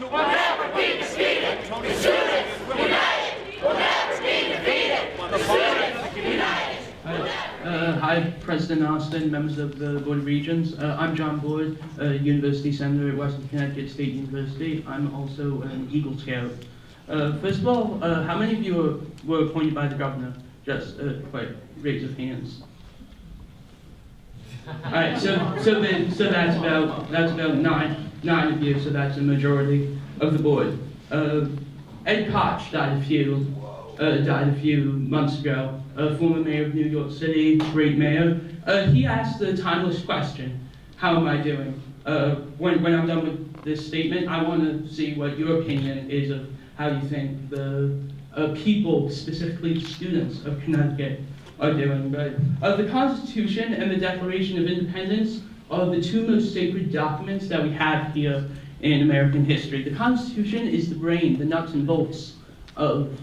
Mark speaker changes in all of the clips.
Speaker 1: will never be defeated. The students united will never be defeated. The students united.
Speaker 2: Hi, President Austin, members of the Board of Regents. I'm John Board, University Senator at Western Connecticut State University. I'm also an Eagle Scout. First of all, how many of you were appointed by the governor? Just quick raise of hands. All right, so that's about nine of you. So that's a majority of the board. Ed Koch died a few months ago. Former mayor of New York City, great mayor. He asked the timeless question, how am I doing? When I'm done with this statement, I want to see what your opinion is of how you think the people, specifically the students of Connecticut, are doing. But the Constitution and the Declaration of Independence are the two most sacred documents that we have here in American history. The Constitution is the brain, the nuts and bolts of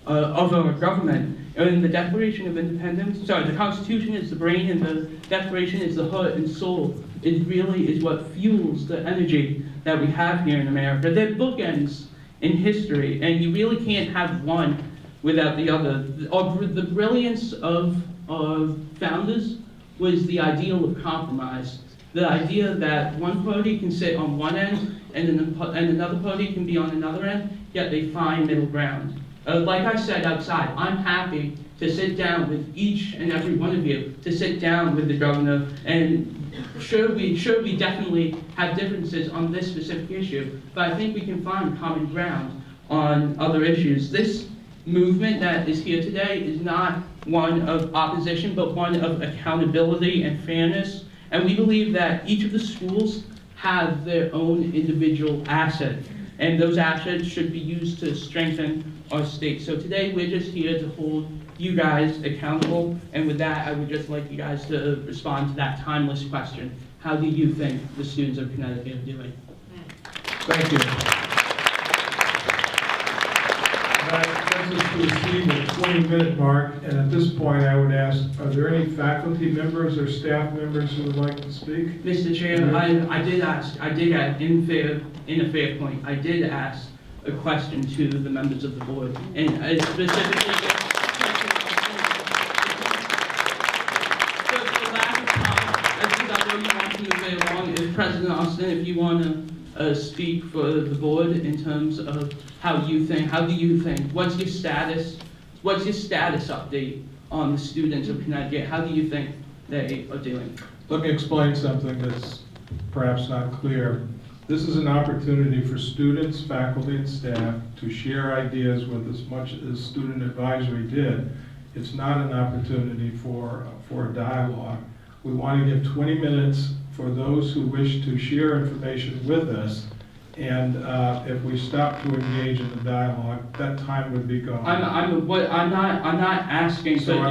Speaker 2: our government. And the Declaration of Independence, the Constitution is the brain and the Declaration is the heart and soul. It really is what fuels the energy that we have here in America. They're bookends in history, and you really can't have one without the other. The brilliance of our founders was the ideal of compromise. The idea that one party can sit on one end and another party can be on another end, yet they find middle ground. Like I said outside, I'm happy to sit down with each and every one of you, to sit down with the governor, and sure we definitely have differences on this specific issue, but I think we can find common ground on other issues. This movement that is here today is not one of opposition, but one of accountability and fairness, and we believe that each of the schools have their own individual asset, and those assets should be used to strengthen our state. So today we're just here to hold you guys accountable, and with that I would just like you guys to respond to that timeless question. How do you think the students of Connecticut are doing?
Speaker 3: Thank you. That brings us to exceed the 20-minute mark, and at this point I would ask, are there any faculty members or staff members who would like to speak?
Speaker 2: Mr. Chair, I did ask, in a fair point, I did ask a question to the members of the board, and specifically, for lack of time, because I know you want to move it along, if President Austin, if you want to speak for the board in terms of how do you think, what's your status update on the students of Connecticut? How do you think they are doing?
Speaker 3: Let me explain something that's perhaps not clear. This is an opportunity for students, faculty, and staff to share ideas with as much as student advisory did. It's not an opportunity for a dialogue. We want to give 20 minutes for those who wish to share information with us, and if we stop to engage in the dialogue, that time would be gone.
Speaker 2: I'm not asking for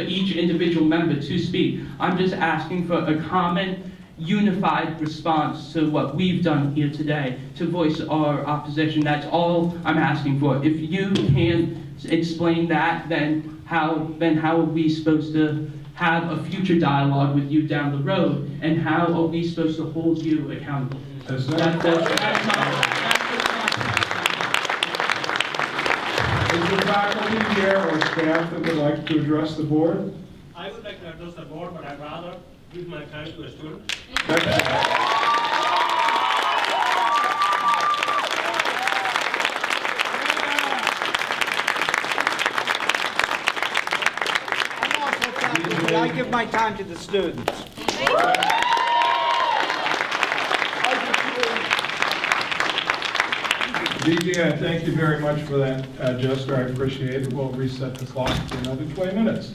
Speaker 2: each individual member to speak. I'm just asking for a common, unified response to what we've done here today, to voice our opposition. That's all I'm asking for. If you can't explain that, then how are we supposed to have a future dialogue with you down the road, and how are we supposed to hold you accountable?
Speaker 3: Is
Speaker 2: That's
Speaker 3: there faculty here or staff that would like to address the board?
Speaker 4: I would like to address the board, but I'd rather give my time to a student.
Speaker 5: I give my time to the students.
Speaker 3: DJ, thank you very much for that gesture. I appreciate it. We'll reset the clock for another 20 minutes.